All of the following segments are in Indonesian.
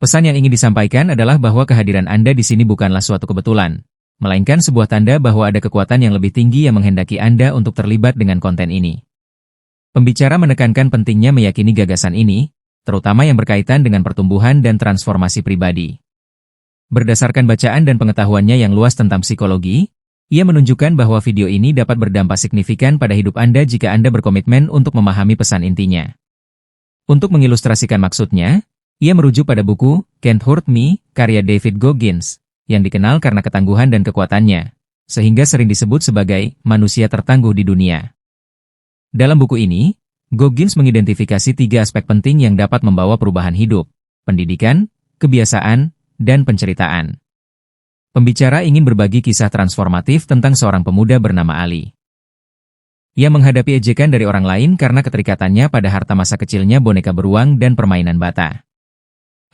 Pesan yang ingin disampaikan adalah bahwa kehadiran Anda di sini bukanlah suatu kebetulan, melainkan sebuah tanda bahwa ada kekuatan yang lebih tinggi yang menghendaki Anda untuk terlibat dengan konten ini. Pembicara menekankan pentingnya meyakini gagasan ini, terutama yang berkaitan dengan pertumbuhan dan transformasi pribadi. Berdasarkan bacaan dan pengetahuannya yang luas tentang psikologi, ia menunjukkan bahwa video ini dapat berdampak signifikan pada hidup Anda jika Anda berkomitmen untuk memahami pesan intinya. Untuk mengilustrasikan maksudnya, ia merujuk pada buku Can't Hurt Me, karya David Goggins, yang dikenal karena ketangguhan dan kekuatannya, sehingga sering disebut sebagai manusia tertangguh di dunia. Dalam buku ini, Goggins mengidentifikasi 3 aspek penting yang dapat membawa perubahan hidup: pendidikan, kebiasaan, dan penceritaan. Pembicara ingin berbagi kisah transformatif tentang seorang pemuda bernama Ali. Ia menghadapi ejekan dari orang lain karena keterikatannya pada harta masa kecilnya, boneka beruang dan permainan bata.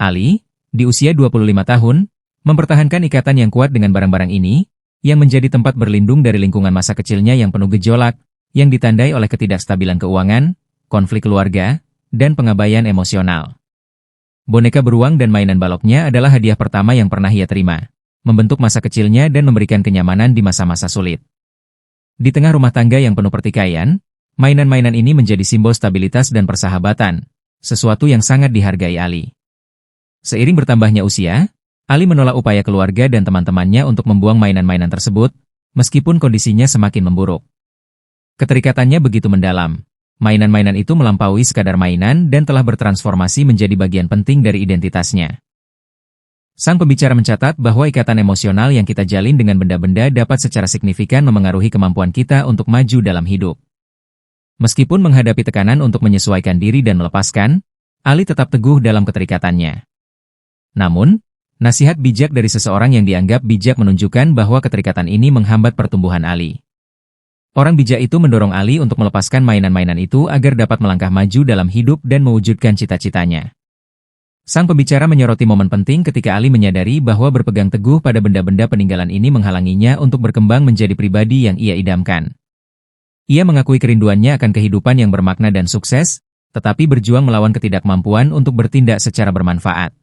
Ali, di usia 25 tahun, mempertahankan ikatan yang kuat dengan barang-barang ini, yang menjadi tempat berlindung dari lingkungan masa kecilnya yang penuh gejolak, yang ditandai oleh ketidakstabilan keuangan, konflik keluarga, dan pengabaian emosional. Boneka beruang dan mainan baloknya adalah hadiah pertama yang pernah ia terima, membentuk masa kecilnya dan memberikan kenyamanan di masa-masa sulit. Di tengah rumah tangga yang penuh pertikaian, mainan-mainan ini menjadi simbol stabilitas dan persahabatan, sesuatu yang sangat dihargai Ali. Seiring bertambahnya usia, Ali menolak upaya keluarga dan teman-temannya untuk membuang mainan-mainan tersebut, meskipun kondisinya semakin memburuk. Keterikatannya begitu mendalam. Mainan-mainan itu melampaui sekadar mainan dan telah bertransformasi menjadi bagian penting dari identitasnya. Sang pembicara mencatat bahwa ikatan emosional yang kita jalin dengan benda-benda dapat secara signifikan memengaruhi kemampuan kita untuk maju dalam hidup. Meskipun menghadapi tekanan untuk menyesuaikan diri dan melepaskan, Ali tetap teguh dalam keterikatannya. Namun, nasihat bijak dari seseorang yang dianggap bijak menunjukkan bahwa keterikatan ini menghambat pertumbuhan Ali. Orang bijak itu mendorong Ali untuk melepaskan mainan-mainan itu agar dapat melangkah maju dalam hidup dan mewujudkan cita-citanya. Sang pembicara menyoroti momen penting ketika Ali menyadari bahwa berpegang teguh pada benda-benda peninggalan ini menghalanginya untuk berkembang menjadi pribadi yang ia idamkan. Ia mengakui kerinduannya akan kehidupan yang bermakna dan sukses, tetapi berjuang melawan ketidakmampuan untuk bertindak secara bermanfaat.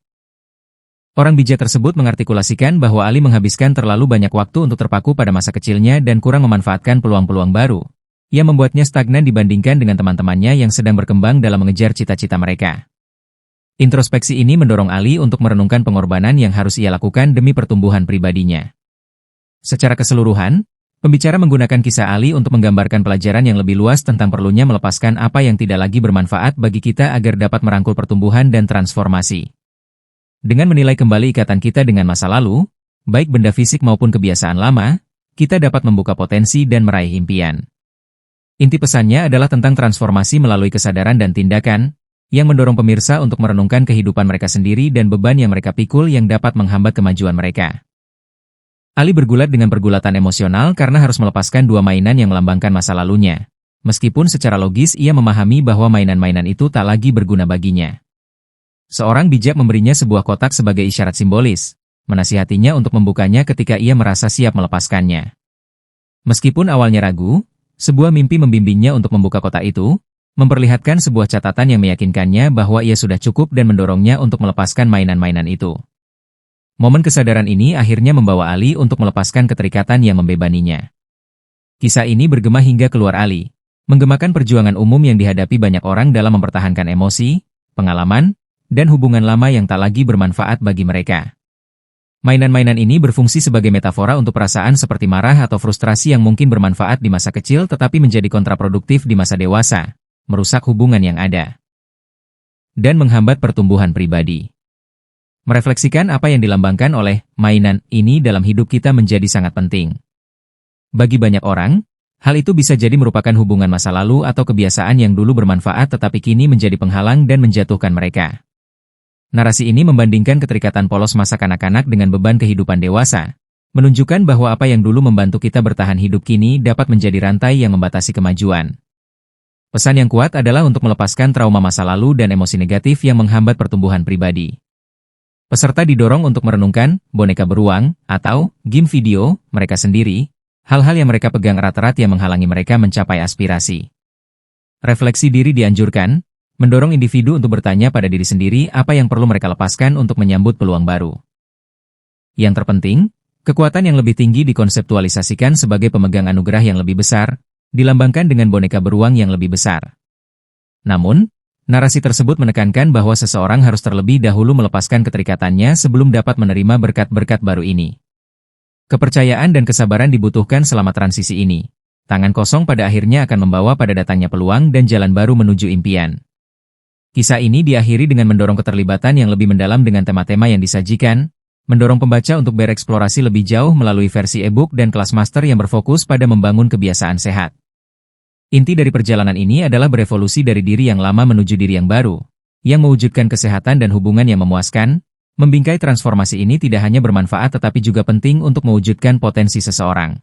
Orang bijak tersebut mengartikulasikan bahwa Ali menghabiskan terlalu banyak waktu untuk terpaku pada masa kecilnya dan kurang memanfaatkan peluang-peluang baru, yang membuatnya stagnan dibandingkan dengan teman-temannya yang sedang berkembang dalam mengejar cita-cita mereka. Introspeksi ini mendorong Ali untuk merenungkan pengorbanan yang harus ia lakukan demi pertumbuhan pribadinya. Secara keseluruhan, pembicara menggunakan kisah Ali untuk menggambarkan pelajaran yang lebih luas tentang perlunya melepaskan apa yang tidak lagi bermanfaat bagi kita agar dapat merangkul pertumbuhan dan transformasi. Dengan menilai kembali ikatan kita dengan masa lalu, baik benda fisik maupun kebiasaan lama, kita dapat membuka potensi dan meraih impian. Inti pesannya adalah tentang transformasi melalui kesadaran dan tindakan, yang mendorong pemirsa untuk merenungkan kehidupan mereka sendiri dan beban yang mereka pikul yang dapat menghambat kemajuan mereka. Ali bergulat dengan pergulatan emosional karena harus melepaskan 2 mainan yang melambangkan masa lalunya, meskipun secara logis ia memahami bahwa mainan-mainan itu tak lagi berguna baginya. Seorang bijak memberinya sebuah kotak sebagai isyarat simbolis, menasihatinya untuk membukanya ketika ia merasa siap melepaskannya. Meskipun awalnya ragu, sebuah mimpi membimbingnya untuk membuka kotak itu, memperlihatkan sebuah catatan yang meyakinkannya bahwa ia sudah cukup dan mendorongnya untuk melepaskan mainan-mainan itu. Momen kesadaran ini akhirnya membawa Ali untuk melepaskan keterikatan yang membebaninya. Kisah ini bergema hingga keluar Ali, menggemakan perjuangan umum yang dihadapi banyak orang dalam mempertahankan emosi, pengalaman, dan hubungan lama yang tak lagi bermanfaat bagi mereka. Mainan-mainan ini berfungsi sebagai metafora untuk perasaan seperti marah atau frustrasi yang mungkin bermanfaat di masa kecil tetapi menjadi kontraproduktif di masa dewasa, merusak hubungan yang ada, dan menghambat pertumbuhan pribadi. Merefleksikan apa yang dilambangkan oleh mainan ini dalam hidup kita menjadi sangat penting. Bagi banyak orang, hal itu bisa jadi merupakan hubungan masa lalu atau kebiasaan yang dulu bermanfaat tetapi kini menjadi penghalang dan menjatuhkan mereka. Narasi ini membandingkan keterikatan polos masa kanak-kanak dengan beban kehidupan dewasa, menunjukkan bahwa apa yang dulu membantu kita bertahan hidup kini dapat menjadi rantai yang membatasi kemajuan. Pesan yang kuat adalah untuk melepaskan trauma masa lalu dan emosi negatif yang menghambat pertumbuhan pribadi. Peserta didorong untuk merenungkan boneka beruang atau game video mereka sendiri, hal-hal yang mereka pegang erat-erat yang menghalangi mereka mencapai aspirasi. Refleksi diri dianjurkan, mendorong individu untuk bertanya pada diri sendiri apa yang perlu mereka lepaskan untuk menyambut peluang baru. Yang terpenting, kekuatan yang lebih tinggi dikonseptualisasikan sebagai pemegang anugerah yang lebih besar, dilambangkan dengan boneka beruang yang lebih besar. Namun, narasi tersebut menekankan bahwa seseorang harus terlebih dahulu melepaskan keterikatannya sebelum dapat menerima berkat-berkat baru ini. Kepercayaan dan kesabaran dibutuhkan selama transisi ini. Tangan kosong pada akhirnya akan membawa pada datangnya peluang dan jalan baru menuju impian. Kisah ini diakhiri dengan mendorong keterlibatan yang lebih mendalam dengan tema-tema yang disajikan, mendorong pembaca untuk bereksplorasi lebih jauh melalui versi e-book dan kelas master yang berfokus pada membangun kebiasaan sehat. Inti dari perjalanan ini adalah berevolusi dari diri yang lama menuju diri yang baru, yang mewujudkan kesehatan dan hubungan yang memuaskan. Membingkai transformasi ini tidak hanya bermanfaat tetapi juga penting untuk mewujudkan potensi seseorang.